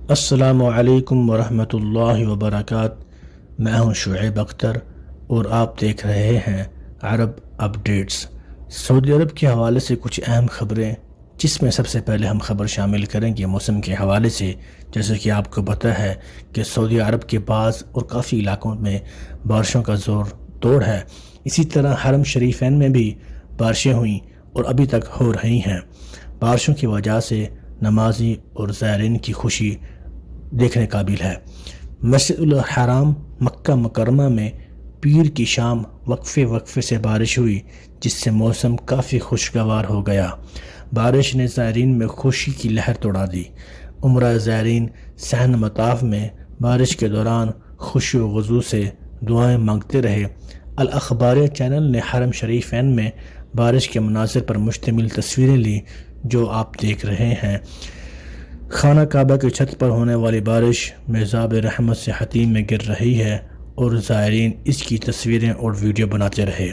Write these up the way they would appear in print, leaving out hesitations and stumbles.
السلام علیکم ورحمۃ اللہ وبرکاتہ۔ میں ہوں شعیب اختر اور آپ دیکھ رہے ہیں عرب اپڈیٹس۔ سعودی عرب کے حوالے سے کچھ اہم خبریں، جس میں سب سے پہلے ہم خبر شامل کریں گے موسم کے حوالے سے۔ جیسے کہ آپ کو پتہ ہے کہ سعودی عرب کے بعض اور کافی علاقوں میں بارشوں کا زور توڑ ہے۔ اسی طرح حرم شریفین میں بھی بارشیں ہوئیں اور ابھی تک ہو رہی ہیں۔ بارشوں کی وجہ سے نمازی اور زائرین کی خوشی دیکھنے قابل ہے۔ مسجد الحرام مکہ مکرمہ میں پیر کی شام وقفے سے بارش ہوئی، جس سے موسم کافی خوشگوار ہو گیا۔ بارش نے زائرین میں خوشی کی لہر دوڑا دی۔ عمرہ زائرین صحن مطاف میں بارش کے دوران خوشی و وضو سے دعائیں مانگتے رہے۔ الاخباریہ چینل نے حرم شریفین میں بارش کے مناظر پر مشتمل تصویریں لی، جو آپ دیکھ رہے ہیں۔ خانہ کعبہ کی چھت پر ہونے والی بارش میزاب رحمت سے حتیم میں گر رہی ہے اور زائرین اس کی تصویریں اور ویڈیو بناتے رہے۔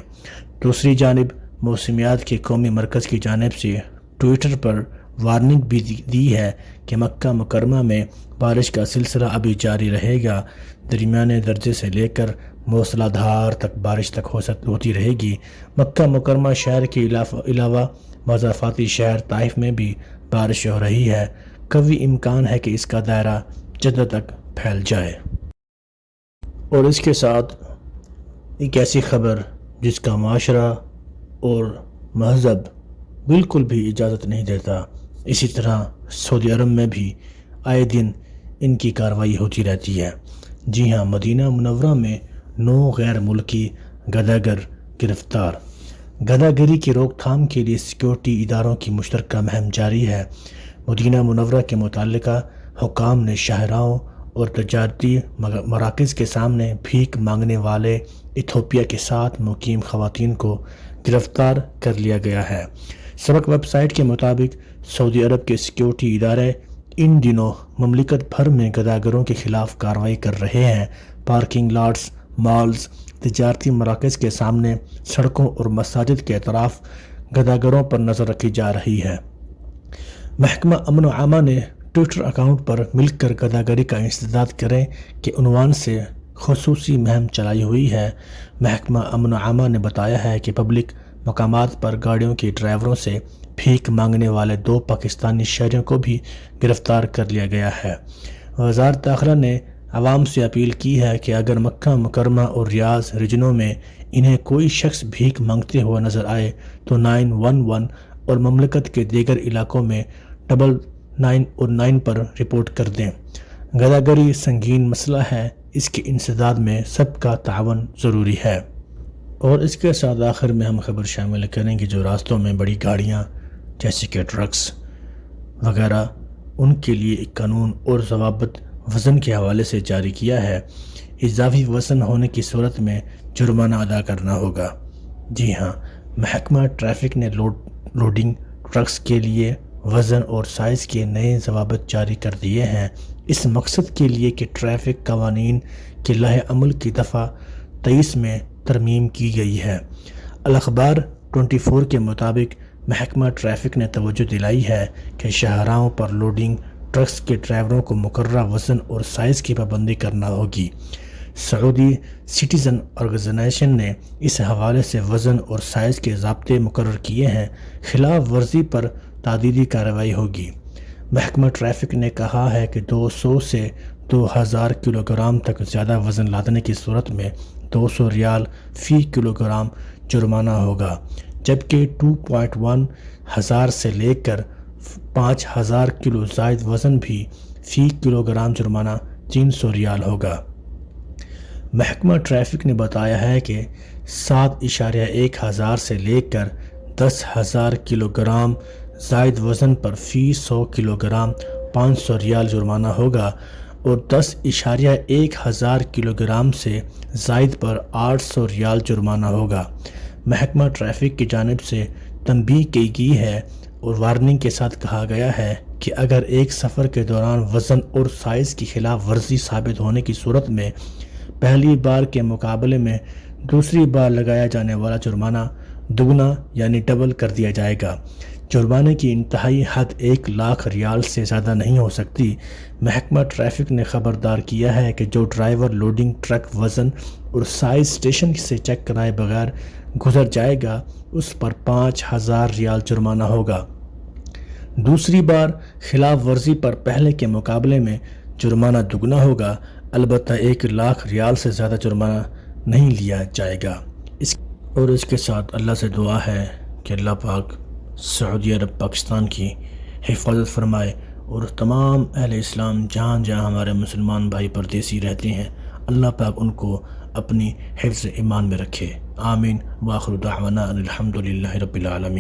دوسری جانب موسمیات کے قومی مرکز کی جانب سے ٹویٹر پر وارننگ بھی دی ہے کہ مکہ مکرمہ میں بارش کا سلسلہ ابھی جاری رہے گا۔ درمیانے درجے سے لے کر موسلا دھار تک بارش ہوتی رہے گی۔ مکہ مکرمہ شہر کے علاوہ مضافاتی شہر طائف میں بھی بارش ہو رہی ہے۔ قوی امکان ہے کہ اس کا دائرہ جدہ تک پھیل جائے۔ اور اس کے ساتھ ایک ایسی خبر جس کا معاشرہ اور مذہب بالکل بھی اجازت نہیں دیتا، اسی طرح سعودی عرب میں بھی آئے دن ان کی کارروائی ہوتی رہتی ہے۔ جی ہاں، مدینہ منورہ میں 9 غیر ملکی گداگر گرفتار۔ گداگری کی روک تھام کے لیے سیکورٹی اداروں کی مشترکہ مہم جاری ہے۔ مدینہ منورہ کے متعلقہ حکام نے شاہراہوں اور تجارتی مراکز کے سامنے بھیک مانگنے والے ایتھوپیا کے 7 مقیم خواتین کو گرفتار کر لیا گیا ہے۔ سبق ویب سائٹ کے مطابق سعودی عرب کے سیکورٹی ادارے ان دنوں مملکت بھر میں گداگروں کے خلاف کارروائی کر رہے ہیں۔ پارکنگ لاٹس، مالز، تجارتی مراکز کے سامنے، سڑکوں اور مساجد کے اطراف گداگروں پر نظر رکھی جا رہی ہے۔ محکمہ امن و امان نے ٹویٹر اکاؤنٹ پر مل کر گداگری کا انسداد کریں کے عنوان سے خصوصی مہم چلائی ہوئی ہے۔ محکمہ امن و امان نے بتایا ہے کہ پبلک مقامات پر گاڑیوں کے ڈرائیوروں سے بھیک مانگنے والے 2 پاکستانی شہریوں کو بھی گرفتار کر لیا گیا ہے۔ وزارت داخلہ نے عوام سے اپیل کی ہے کہ اگر مکہ مکرمہ اور ریاض ریجنوں میں انہیں کوئی شخص بھیک مانگتے ہوئے نظر آئے تو 911 اور مملکت کے دیگر علاقوں میں 999 اور 9 پر رپورٹ کر دیں۔ گداگری سنگین مسئلہ ہے، اس کے انسداد میں سب کا تعاون ضروری ہے۔ اور اس کے ساتھ آخر میں ہم خبر شامل کریں گے جو راستوں میں بڑی گاڑیاں جیسے کہ ٹرکس وغیرہ، ان کے لیے ایک قانون اور ضوابط وزن کے حوالے سے جاری کیا ہے۔ اضافی وزن ہونے کی صورت میں جرمانہ ادا کرنا ہوگا۔ جی ہاں، محکمہ ٹریفک نے لوڈنگ ٹرکس کے لیے وزن اور سائز کے نئے ضوابط جاری کر دیے ہیں، اس مقصد کے لیے کہ ٹریفک قوانین کے لائحہ عمل کی دفعہ 23 میں ترمیم کی گئی ہے۔ الاخبار 24 کے مطابق محکمہ ٹریفک نے توجہ دلائی ہے کہ شاہراہوں پر لوڈنگ ٹرکس کے ڈرائیوروں کو مقررہ وزن اور سائز کی پابندی کرنا ہوگی۔ سعودی سٹیزن آرگنائزیشن نے اس حوالے سے وزن اور سائز کے ضابطے مقرر کیے ہیں۔ خلاف ورزی پر تعدیلی کارروائی ہوگی۔ محکمہ ٹریفک نے کہا ہے کہ 200 سے 2000 کلو گرام تک زیادہ وزن لادنے کی صورت میں 200 ریال فی کلو گرام جرمانہ ہوگا، جبکہ 2.1 ہزار سے لے کر 5000 کلو زائد وزن بھی فی کلو گرام جرمانہ 300 ریال ہوگا۔ محکمہ ٹریفک نے بتایا ہے کہ 7.1 ہزار سے لے کر 10,000 کلو گرام زائد وزن پر فی 100 کلو گرام 500 ریال جرمانہ ہوگا اور 10.1 ہزار کلو گرام سے زائد پر 800 ریال جرمانہ ہوگا۔ محکمہ ٹریفک کی جانب سے تنبیہ کی گئی ہے اور وارننگ کے ساتھ کہا گیا ہے کہ اگر ایک سفر کے دوران وزن اور سائز کی خلاف ورزی ثابت ہونے کی صورت میں پہلی بار کے مقابلے میں دوسری بار لگایا جانے والا جرمانہ دگنا یعنی ڈبل کر دیا جائے گا، جرمانے کی انتہائی حد 1,00,000 ریال سے زیادہ نہیں ہو سکتی۔ محکمہ ٹریفک نے خبردار کیا ہے کہ جو ڈرائیور لوڈنگ ٹرک وزن اور سائز اسٹیشن سے چیک کرائے بغیر گزر جائے گا اس پر 5,000 ریال جرمانہ ہوگا۔ دوسری بار خلاف ورزی پر پہلے کے مقابلے میں جرمانہ دگنا ہوگا، البتہ 1,00,000 ریال سے زیادہ جرمانہ نہیں لیا جائے گا۔ اس کے ساتھ اللہ سے دعا ہے کہ اللہ پاک سعودی عرب پاکستان کی حفاظت فرمائے اور تمام اہل اسلام جہاں جہاں ہمارے مسلمان بھائی پردیسی رہتے ہیں اللہ پاک ان کو اپنی حفظ ایمان میں رکھے۔ آمین۔ وآخر دعوانا ان الحمد للہ رب العالمین۔